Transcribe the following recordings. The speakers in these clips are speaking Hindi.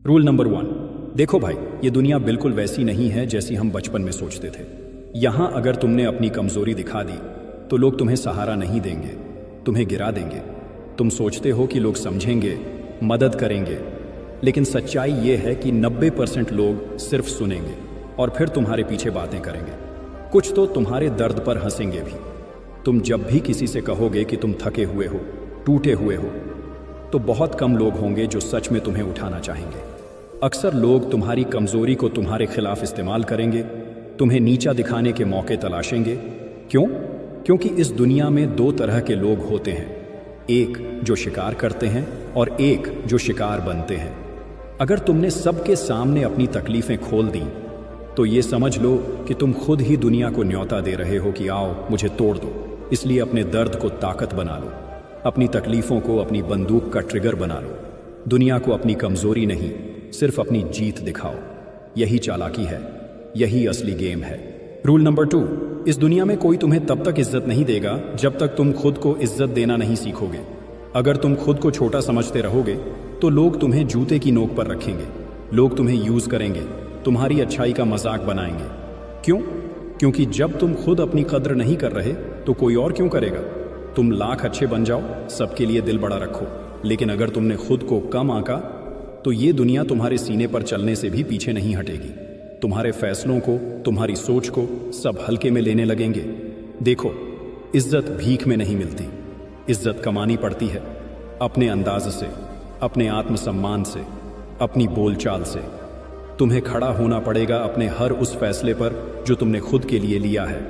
Rule number 1। देखो भाई, ये दुनिया बिल्कुल वैसी नहीं है जैसी हम बचपन में सोचते थे। यहां अगर तुमने अपनी कमजोरी दिखा दी तो लोग तुम्हें सहारा नहीं देंगे, तुम्हें गिरा देंगे। तुम सोचते हो कि लोग समझेंगे, मदद करेंगे, लेकिन सच्चाई ये है कि 90% लोग सिर्फ सुनेंगे और फिर तुम्हारे पीछे बातें करेंगे। कुछ तो तुम्हारे दर्द पर हंसेंगे भी। तुम जब भी किसी से कहोगे कि तुम थके हुए हो, टूटे हुए हो, तो बहुत कम लोग होंगे जो सच में तुम्हें उठाना चाहेंगे। अक्सर लोग तुम्हारी कमजोरी को तुम्हारे खिलाफ इस्तेमाल करेंगे, तुम्हें नीचा दिखाने के मौके तलाशेंगे। क्यों? क्योंकि इस दुनिया में 2 तरह के लोग होते हैं, एक जो शिकार करते हैं और एक जो शिकार बनते हैं। अगर तुमने सबके सामने अपनी तकलीफें खोल दी तो ये समझ लो कि तुम खुद ही दुनिया को न्योता दे रहे हो कि आओ मुझे तोड़ दो। इसलिए अपने दर्द को ताकत बना लो, अपनी तकलीफों को अपनी बंदूक का ट्रिगर बना लो। दुनिया को अपनी कमजोरी नहीं, सिर्फ अपनी जीत दिखाओ। यही चालाकी है, यही असली गेम है। Rule number 2। इस दुनिया में कोई तुम्हें तब तक इज्जत नहीं देगा जब तक तुम खुद को इज्जत देना नहीं सीखोगे। अगर तुम खुद को छोटा समझते रहोगे तो लोग तुम्हें जूते की नोक पर रखेंगे। लोग तुम्हें यूज करेंगे, तुम्हारी अच्छाई का मजाक बनाएंगे। क्यों? क्योंकि जब तुम खुद अपनी कद्र नहीं कर रहे तो कोई और क्यों करेगा? तुम लाख अच्छे बन जाओ, सबके लिए दिल बड़ा रखो, लेकिन अगर तुमने खुद को कम आंका तो ये दुनिया तुम्हारे सीने पर चलने से भी पीछे नहीं हटेगी। तुम्हारे फैसलों को, तुम्हारी सोच को सब हल्के में लेने लगेंगे। देखो, इज्जत भीख में नहीं मिलती, इज्जत कमानी पड़ती है अपने अंदाज से, अपने आत्मसम्मान से, अपनी बोलचाल से। तुम्हें खड़ा होना पड़ेगा अपने हर उस फैसले पर जो तुमने खुद के लिए लिया है।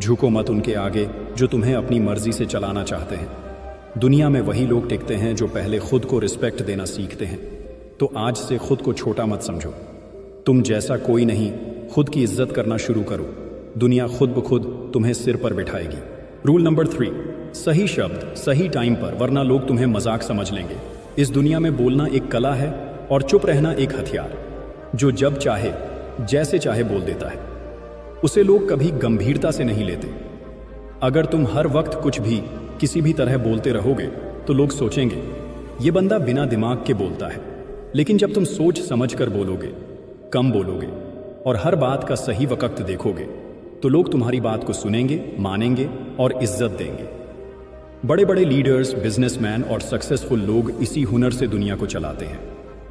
झुको मत उनके आगे जो तुम्हें अपनी मर्जी से चलाना चाहते हैं। दुनिया में वही लोग टिकते हैं जो पहले खुद को रिस्पेक्ट देना सीखते हैं। तो आज से खुद को छोटा मत समझो। तुम जैसा कोई नहीं, खुद की इज्जत करना शुरू करो। दुनिया खुद ब खुद तुम्हें सिर पर बिठाएगी। Rule number 3। सही शब्द सही टाइम पर, वरना लोग तुम्हें मजाक समझ लेंगे। इस दुनिया में बोलना एक कला है और चुप रहना एक हथियार। जो जब चाहे जैसे चाहे बोल देता है, उसे लोग कभी गंभीरता से नहीं लेते। अगर तुम हर वक्त कुछ भी किसी भी तरह बोलते रहोगे तो लोग सोचेंगे ये बंदा बिना दिमाग के बोलता है। लेकिन जब तुम सोच समझ कर बोलोगे, कम बोलोगे और हर बात का सही वक्त देखोगे तो लोग तुम्हारी बात को सुनेंगे, मानेंगे और इज्जत देंगे। बड़े बड़े लीडर्स, बिजनेसमैन और सक्सेसफुल लोग इसी हुनर से दुनिया को चलाते हैं।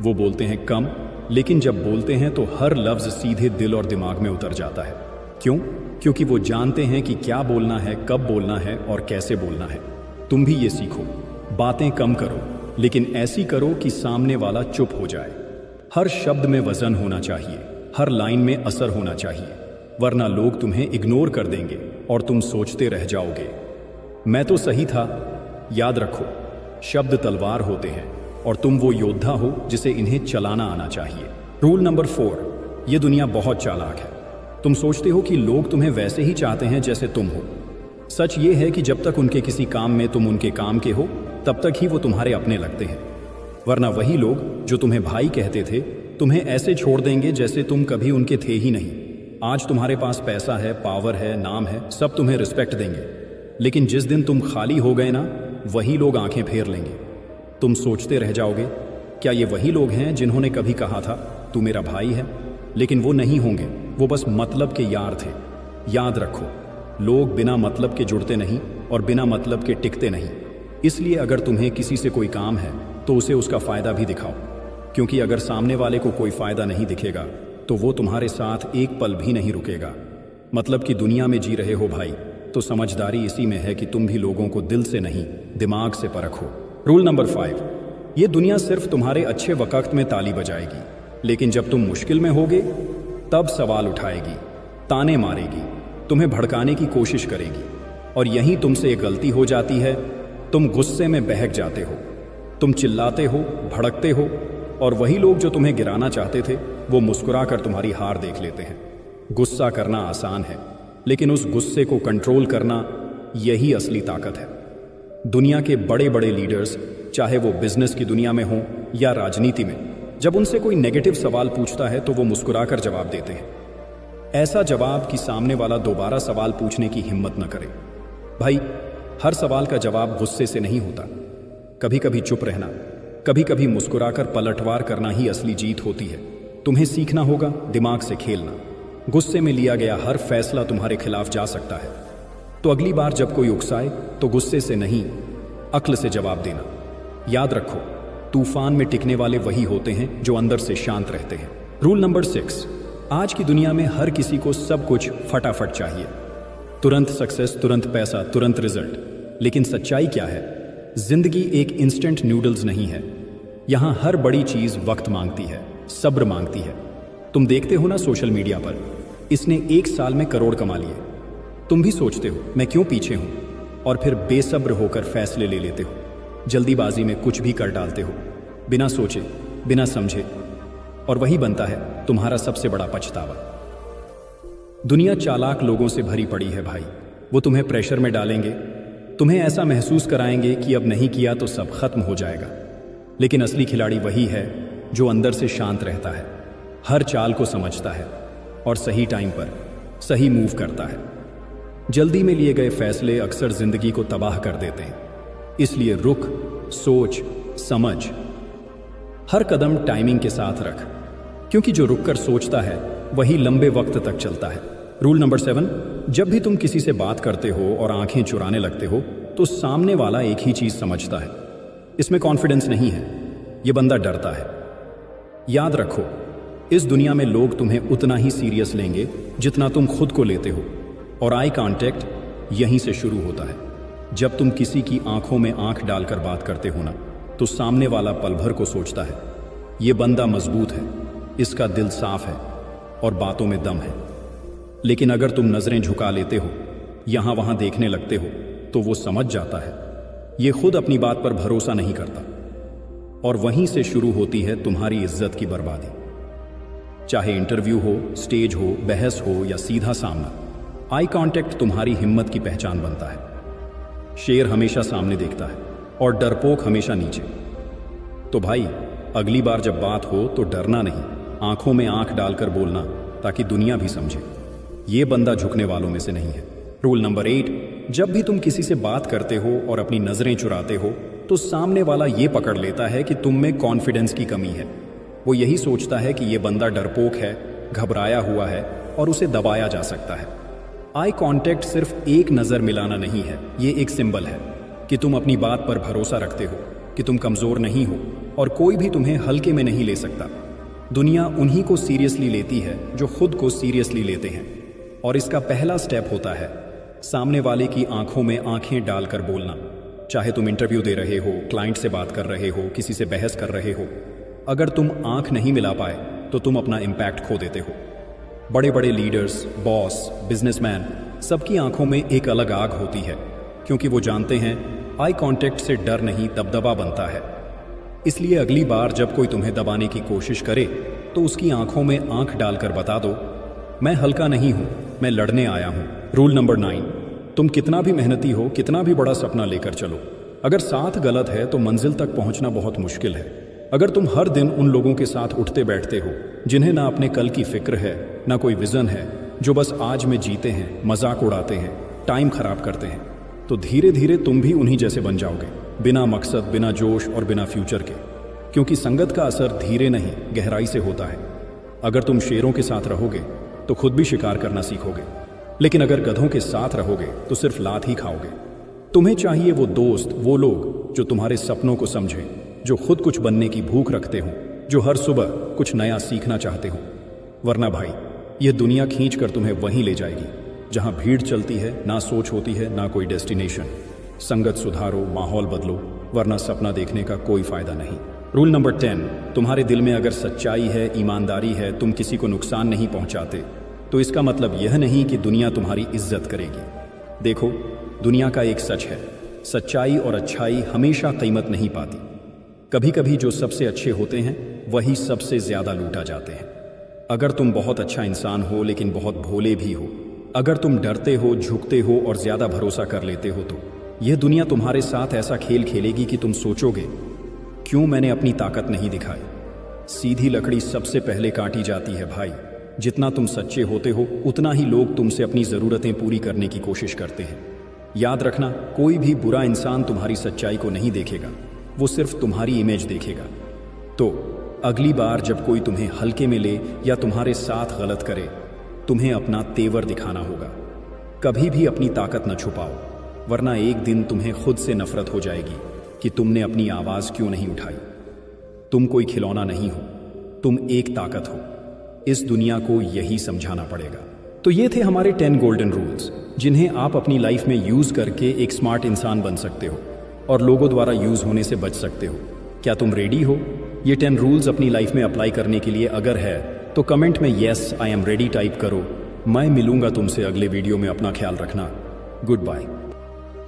वो बोलते हैं कम, लेकिन जब बोलते हैं तो हर लफ्ज सीधे दिल और दिमाग में उतर जाता है। क्यों? क्योंकि वो जानते हैं कि क्या बोलना है, कब बोलना है और कैसे बोलना है। तुम भी ये सीखो, बातें कम करो लेकिन ऐसी करो कि सामने वाला चुप हो जाए। हर शब्द में वजन होना चाहिए, हर लाइन में असर होना चाहिए, वरना लोग तुम्हें इग्नोर कर देंगे और तुम सोचते रह जाओगे मैं तो सही था। याद रखो, शब्द तलवार होते हैं और तुम वो योद्धा हो जिसे इन्हें चलाना आना चाहिए। Rule number 4। ये दुनिया बहुत चालाक है। तुम सोचते हो कि लोग तुम्हें वैसे ही चाहते हैं जैसे तुम हो। सच ये है कि जब तक उनके किसी काम में तुम उनके काम के हो तब तक ही वो तुम्हारे अपने लगते हैं। वरना वही लोग जो तुम्हें भाई कहते थे तुम्हें ऐसे छोड़ देंगे जैसे तुम कभी उनके थे ही नहीं। आज तुम्हारे पास पैसा है, पावर है, नाम है, सब तुम्हें रिस्पेक्ट देंगे, लेकिन जिस दिन तुम खाली हो गए ना, वही लोग आंखें फेर लेंगे। तुम सोचते रह जाओगे क्या ये वही लोग हैं जिन्होंने कभी कहा था तू मेरा भाई है? लेकिन वो नहीं होंगे, वो बस मतलब के यार थे। याद रखो, लोग बिना मतलब के जुड़ते नहीं और बिना मतलब के टिकते नहीं। इसलिए अगर तुम्हें किसी से कोई काम है तो उसे उसका फायदा भी दिखाओ, क्योंकि अगर सामने वाले को कोई फायदा नहीं दिखेगा तो वो तुम्हारे साथ एक पल भी नहीं रुकेगा। मतलब कि दुनिया में जी रहे हो भाई, तो समझदारी इसी में है कि तुम भी लोगों को दिल से नहीं, दिमाग से परखो। Rule number 5। ये दुनिया सिर्फ तुम्हारे अच्छे वक्त में ताली बजाएगी, लेकिन जब तुम मुश्किल में होगे तब सवाल उठाएगी, ताने मारेगी, तुम्हें भड़काने की कोशिश करेगी। और यहीं तुमसे एक गलती हो जाती है, तुम गुस्से में बहक जाते हो, तुम चिल्लाते हो, भड़कते हो और वही लोग जो तुम्हें गिराना चाहते थे वो मुस्कुराकर तुम्हारी हार देख लेते हैं। गुस्सा करना आसान है, लेकिन उस गुस्से को कंट्रोल करना यही असली ताकत है। दुनिया के बड़े बड़े लीडर्स, चाहे वो बिजनेस की दुनिया में हो या राजनीति में, जब उनसे कोई नेगेटिव सवाल पूछता है तो वो मुस्कुराकर जवाब देते हैं। ऐसा जवाब कि सामने वाला दोबारा सवाल पूछने की हिम्मत न करे। भाई, हर सवाल का जवाब गुस्से से नहीं होता। कभी कभी चुप रहना, कभी कभी मुस्कुराकर पलटवार करना ही असली जीत होती है। तुम्हें सीखना होगा दिमाग से खेलना। गुस्से में लिया गया हर फैसला तुम्हारे खिलाफ जा सकता है। तो अगली बार जब कोई उकसाए तो गुस्से से नहीं, अक्ल से जवाब देना। याद रखो, तूफान में टिकने वाले वही होते हैं जो अंदर से शांत रहते हैं। रूल नंबर 6, आज की दुनिया में हर किसी को सब कुछ फटाफट चाहिए। तुरंत सक्सेस, तुरंत पैसा, तुरंत रिजल्ट। लेकिन सच्चाई क्या है? जिंदगी एक इंस्टेंट नूडल्स नहीं है। यहां हर बड़ी चीज वक्त मांगती है, सब्र मांगती है। तुम देखते हो ना सोशल मीडिया पर, इसने 1 साल में करोड़ कमा लिए। तुम भी सोचते हो मैं क्यों पीछे हूं, और फिर बेसब्र होकर फैसले ले लेते हो। जल्दीबाजी में कुछ भी कर डालते हो, बिना सोचे, बिना समझे, और वही बनता है तुम्हारा सबसे बड़ा पछतावा। दुनिया चालाक लोगों से भरी पड़ी है भाई। वो तुम्हें प्रेशर में डालेंगे, तुम्हें ऐसा महसूस कराएंगे कि अब नहीं किया तो सब खत्म हो जाएगा। लेकिन असली खिलाड़ी वही है जो अंदर से शांत रहता है, हर चाल को समझता है और सही टाइम पर सही मूव करता है। जल्दी में लिए गए फैसले अक्सर जिंदगी को तबाह कर देते हैं। इसलिए रुक, सोच, समझ, हर कदम टाइमिंग के साथ रख, क्योंकि जो रुककर सोचता है वही लंबे वक्त तक चलता है। रूल नंबर 7, जब भी तुम किसी से बात करते हो और आंखें चुराने लगते हो तो सामने वाला एक ही चीज समझता है। इसमें कॉन्फिडेंस नहीं है, यह बंदा डरता है। याद रखो, इस दुनिया में लोग तुम्हें उतना ही सीरियस लेंगे जितना तुम खुद को लेते हो। और आई कांटेक्ट यहीं से शुरू होता है। जब तुम किसी की आंखों में आंख डालकर बात करते हो ना, तो सामने वाला पल भर को सोचता है ये बंदा मजबूत है, इसका दिल साफ है और बातों में दम है। लेकिन अगर तुम नजरें झुका लेते हो, यहां वहां देखने लगते हो, तो वो समझ जाता है ये खुद अपनी बात पर भरोसा नहीं करता। और वहीं से शुरू होती है तुम्हारी इज्जत की बर्बादी। चाहे इंटरव्यू हो, स्टेज हो, बहस हो या सीधा सामना, आई कांटेक्ट तुम्हारी हिम्मत की पहचान बनता है। शेर हमेशा सामने देखता है और डरपोक हमेशा नीचे। तो भाई, अगली बार जब बात हो तो डरना नहीं, आंखों में आंख डालकर बोलना, ताकि दुनिया भी समझे ये बंदा झुकने वालों में से नहीं है। रूल नंबर 8, जब भी तुम किसी से बात करते हो और अपनी नजरें चुराते हो तो सामने वाला ये पकड़ लेता है कि तुम में कॉन्फिडेंस की कमी है। वो यही सोचता है कि ये बंदा डरपोक है, घबराया हुआ है और उसे दबाया जा सकता है। आई कांटेक्ट सिर्फ एक नजर मिलाना नहीं है, ये एक सिंबल है कि तुम अपनी बात पर भरोसा रखते हो, कि तुम कमजोर नहीं हो और कोई भी तुम्हें हल्के में नहीं ले सकता। दुनिया उन्हीं को सीरियसली लेती है जो खुद को सीरियसली लेते हैं। और इसका पहला स्टेप होता है सामने वाले की आंखों में आंखें डालकर बोलना। चाहे तुम इंटरव्यू दे रहे हो, क्लाइंट से बात कर रहे हो, किसी से बहस कर रहे हो, अगर तुम आंख नहीं मिला पाए तो तुम अपना इम्पैक्ट खो देते हो। बड़े बड़े लीडर्स, बॉस, बिजनेसमैन, सबकी आंखों में एक अलग आग होती है, क्योंकि वो जानते हैं आई कांटेक्ट से डर नहीं, दबदबा बनता है। इसलिए अगली बार जब कोई तुम्हें दबाने की कोशिश करे तो उसकी आंखों में आंख डालकर बता दो, मैं हल्का नहीं हूं, मैं लड़ने आया हूं। रूल नंबर 9, तुम कितना भी मेहनती हो, कितना भी बड़ा सपना लेकर चलो, अगर साथ गलत है तो मंजिल तक पहुंचना बहुत मुश्किल है। अगर तुम हर दिन उन लोगों के साथ उठते बैठते हो जिन्हें ना अपने कल की फिक्र है, ना कोई विजन है, जो बस आज में जीते हैं, मजाक उड़ाते हैं, टाइम खराब करते हैं, तो धीरे धीरे तुम भी उन्हीं जैसे बन जाओगे, बिना मकसद, बिना जोश और बिना फ्यूचर के। क्योंकि संगत का असर धीरे नहीं, गहराई से होता है। अगर तुम शेरों के साथ रहोगे तो खुद भी शिकार करना सीखोगे, लेकिन अगर गधों के साथ रहोगे तो सिर्फ लात ही खाओगे। तुम्हें चाहिए वो दोस्त, वो लोग जो तुम्हारे सपनों को समझें, जो खुद कुछ बनने की भूख रखते हो, जो हर सुबह कुछ नया सीखना चाहते हो। वरना भाई, यह दुनिया खींच कर तुम्हें वहीं ले जाएगी जहां भीड़ चलती है, ना सोच होती है, ना कोई डेस्टिनेशन। संगत सुधारो, माहौल बदलो, वरना सपना देखने का कोई फायदा नहीं। रूल नंबर 10, तुम्हारे दिल में अगर सच्चाई है, ईमानदारी है, तुम किसी को नुकसान नहीं पहुंचाते, तो इसका मतलब यह नहीं कि दुनिया तुम्हारी इज्जत करेगी। देखो, दुनिया का एक सच है, सच्चाई और अच्छाई हमेशा कीमत नहीं पाती। कभी कभी जो सबसे अच्छे होते हैं वही सबसे ज्यादा लूटा जाते हैं। अगर तुम बहुत अच्छा इंसान हो लेकिन बहुत भोले भी हो, अगर तुम डरते हो, झुकते हो और ज्यादा भरोसा कर लेते हो, तो यह दुनिया तुम्हारे साथ ऐसा खेल खेलेगी कि तुम सोचोगे, क्यों मैंने अपनी ताकत नहीं दिखाई। सीधी लकड़ी सबसे पहले काटी जाती है भाई। जितना तुम सच्चे होते हो उतना ही लोग तुमसे अपनी जरूरतें पूरी करने की कोशिश करते हैं। याद रखना, कोई भी बुरा इंसान तुम्हारी सच्चाई को नहीं देखेगा, वो सिर्फ तुम्हारी इमेज देखेगा। तो अगली बार जब कोई तुम्हें हल्के में ले या तुम्हारे साथ गलत करे, तुम्हें अपना तेवर दिखाना होगा। कभी भी अपनी ताकत न छुपाओ, वरना एक दिन तुम्हें खुद से नफरत हो जाएगी कि तुमने अपनी आवाज क्यों नहीं उठाई। तुम कोई खिलौना नहीं हो, तुम एक ताकत हो। इस दुनिया को यही समझाना पड़ेगा। तो ये थे हमारे 10 गोल्डन रूल्स, जिन्हें आप अपनी लाइफ में यूज करके एक स्मार्ट इंसान बन सकते हो और लोगों द्वारा यूज होने से बच सकते हो। क्या तुम रेडी हो ये 10 रूल्स अपनी लाइफ में अप्लाई करने के लिए? अगर है तो कमेंट में yes I am ready type करो। मैं मिलूंगा तुमसे अगले वीडियो में। अपना ख्याल रखना। Good bye.